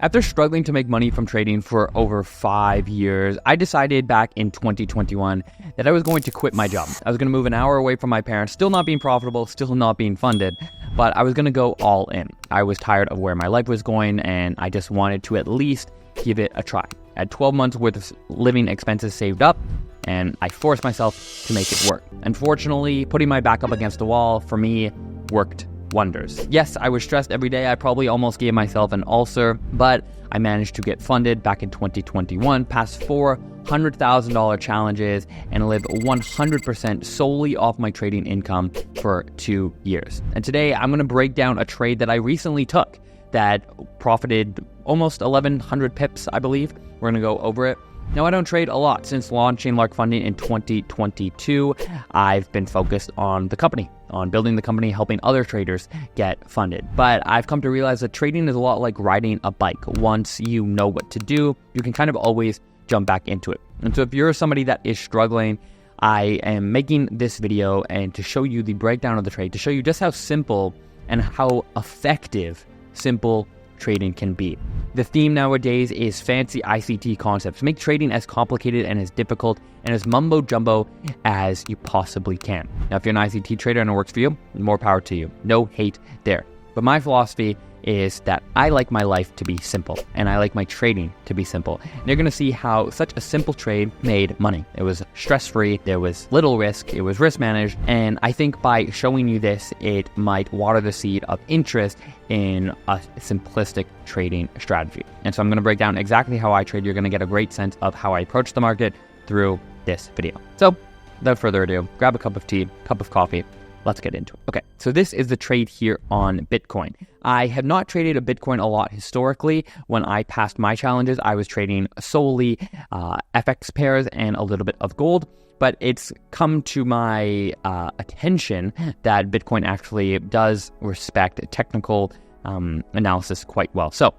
After struggling to make money from trading for over 5 years, I decided back in 2021 that I was going to quit my job. I was going to move an hour away from my parents, still not being profitable, still not being funded, but I was going to go all in. I was tired of where my life was going, and I just wanted to at least give it a try. I had 12 months worth of living expenses saved up, and I forced myself to make it work. Unfortunately, putting my back up against the wall for me worked wonders. Yes, I was stressed every day. I probably almost gave myself an ulcer, but I managed to get funded back in 2021, pass $400,000 challenges, and live 100% solely off my trading income for 2 years. And today I'm going to break down a trade that I recently took that profited almost 1,100 pips, I believe. We're going to go over it. Now, I don't trade a lot. Since launching Lark Funding in 2022, I've been focused on the company, on building the company, helping other traders get funded. But I've come to realize that trading is a lot like riding a bike. Once you know what to do, you can kind of always jump back into it. And so if you're somebody that is struggling, I am making this video and to show you the breakdown of the trade, to show you just how simple and how effective simple trading can be. The theme nowadays is fancy ICT concepts. Make trading as complicated and as difficult and as mumbo jumbo as you possibly can. Now, if you're an ICT trader and it works for you, more power to you. No hate there. But my philosophy is that I like my life to be simple and I like my trading to be simple. And you're going to see how such a simple trade made money. It was stress-free, there was little risk, it was risk managed, and I think by showing you this, it might water the seed of interest in a simplistic trading strategy. And so I'm going to break down exactly how I trade. You're going to get a great sense of how I approach the market through this video. So without further ado, grab a cup of tea, cup of coffee. Let's get into it. Okay, so this is the trade here on Bitcoin. I have not traded a Bitcoin a lot historically. When I passed my challenges, I was trading solely FX pairs and a little bit of gold. But it's come to my attention that Bitcoin actually does respect technical analysis quite well. So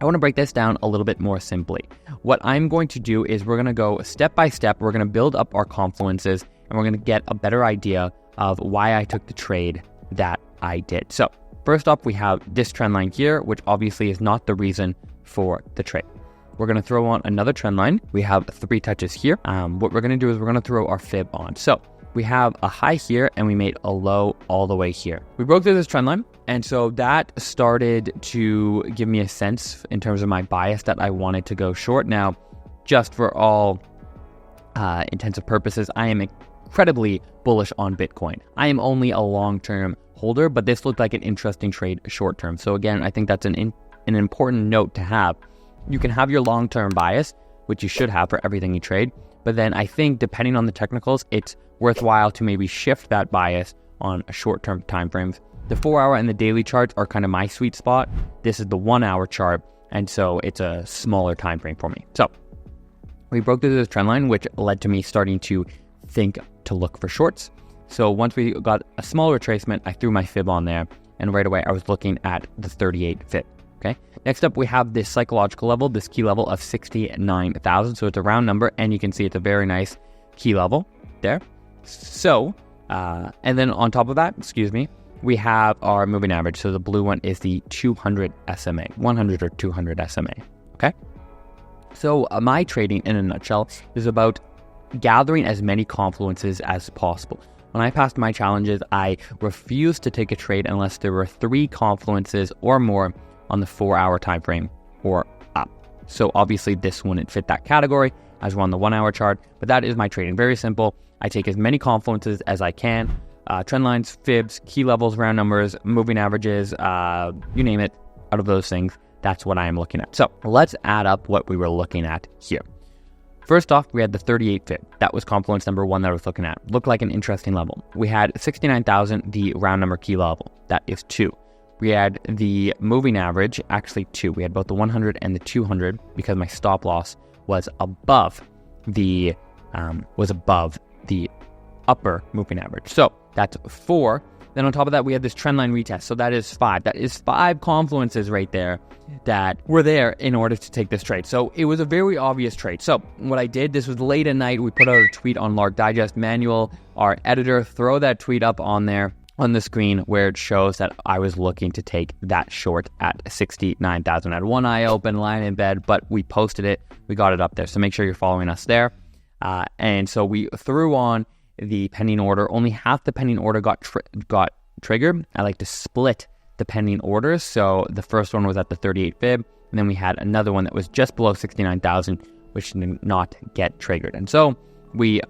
I want to break this down a little bit more simply. What I'm going to do is we're going to go step by step. We're going to build up our confluences and we're going to get a better idea of why I took the trade that I did. So first off, we have this trend line here, which obviously is not the reason for the trade. We're going to throw on another trend line. We have 3 touches here. What we're going to do is we're going to throw our fib on. So we have a high here and we made a low all the way here. We broke through this trend line. And so that started to give me a sense in terms of my bias that I wanted to go short. Now, just for all intents and purposes, I am incredibly bullish on Bitcoin. I am only a long-term holder, but this looked like an interesting trade short-term. So again, I think that's an important note to have. You can have your long-term bias, which you should have for everything you trade, but then I think depending on the technicals, it's worthwhile to maybe shift that bias on a short-term time frames. The 4-hour and the daily charts are kind of my sweet spot. This is the 1-hour chart, and so it's a smaller time frame for me. So we broke through this trend line, which led to me starting to think to look for shorts. So once we got a small retracement, I threw my fib on there, and right away I was looking at the 38 fib. Okay. Next up, we have this psychological level, this key level of 69,000. So it's a round number, and you can see it's a very nice key level there. So, and then on top of that, we have our moving average. So the blue one is the 200 SMA, 100 or 200 SMA. Okay. So my trading in a nutshell is about gathering as many confluences as possible. When I passed my challenges, I refused to take a trade unless there were 3 confluences or more on the 4-hour time frame or up. So obviously this wouldn't fit that category as we're on the 1-hour chart, but that is my trading. Very simple. I take as many confluences as I can. Trend lines, fibs, key levels, round numbers, moving averages, you name it, out of those things. That's what I am looking at. So let's add up what we were looking at here. First off, we had the 38 fib. That was confluence number 1 that I was looking at. Looked like an interesting level. We had 69,000, the round number key level. That is 2. We had the moving average, actually 2. We had both the 100 and the 200 because my stop loss was above the upper moving average. So that's 4. Then on top of that, we had this trend line retest. So that is 5. That is 5 confluences right there that were there in order to take this trade. So it was a very obvious trade. So what I did, this was late at night. We put out a tweet on Lark Digest. Manuel, our editor, throw that tweet up on there. on the screen where it shows that I was looking to take that short at 69,000. I had one eye open, lying in bed, but we posted it. We got it up there. So make sure you're following us there. And so we threw on the pending order. Only half the pending order got triggered. I like to split the pending orders. So the first one was at the 38 fib, and then we had another one that was just below 69,000, which did not get triggered. And so we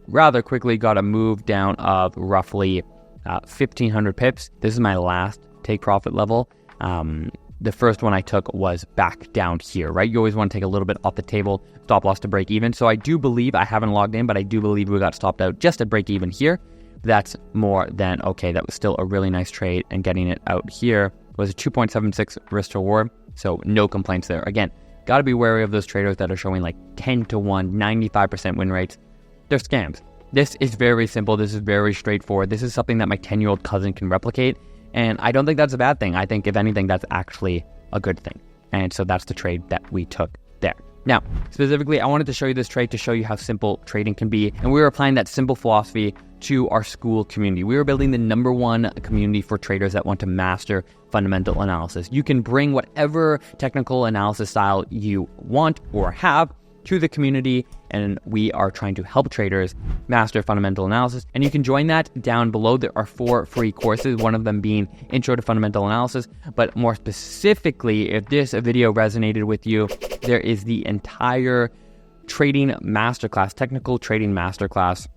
rather quickly got a move down of roughly 1,500 pips. This is my last take profit level. The first one I took was back down here, right? You always want to take a little bit off the table, stop loss to break even. So I do believe, I haven't logged in, but I do believe we got stopped out just at break even here. That's more than okay. That was still a really nice trade, and getting it out here was a 2.76 risk to reward. So no complaints there. Again, got to be wary of those traders that are showing like 10 to 1, 95% win rates. They're scams. This is very simple. This is very straightforward. This is something that my 10-year-old cousin can replicate. And I don't think that's a bad thing. I think if anything, that's actually a good thing. And so that's the trade that we took there. Now, specifically, I wanted to show you this trade to show you how simple trading can be. And we were applying that simple philosophy to our Skool community. We were building the #1 community for traders that want to master fundamental analysis. You can bring whatever technical analysis style you want or have to the community, and we are trying to help traders master fundamental analysis. And you can join that down below. There are 4 free courses, one of them being Intro to Fundamental Analysis. But more specifically, if this video resonated with you, there is the entire trading masterclass, technical trading masterclass,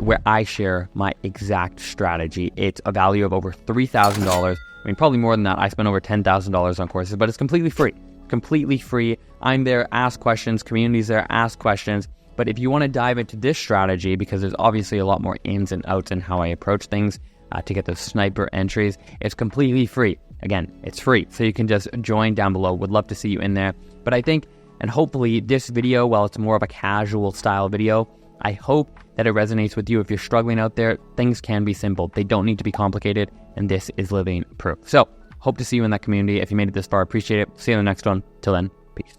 where I share my exact strategy. It's a value of over $3,000. I mean, probably more than that. I spent over $10,000 on courses, but it's completely free. Completely free. I'm there, ask questions, community's there, ask questions. But if you want to dive into this strategy, because there's obviously a lot more ins and outs in how I approach things to get those sniper entries, it's completely free. Again, it's free. So you can just join down below. Would love to see you in there. But I think, and hopefully this video, while it's more of a casual style video, I hope that it resonates with you. If you're struggling out there, things can be simple. They don't need to be complicated. And this is living proof. So hope to see you in that community. If you made it this far, appreciate it. See you in the next one. Till then, peace.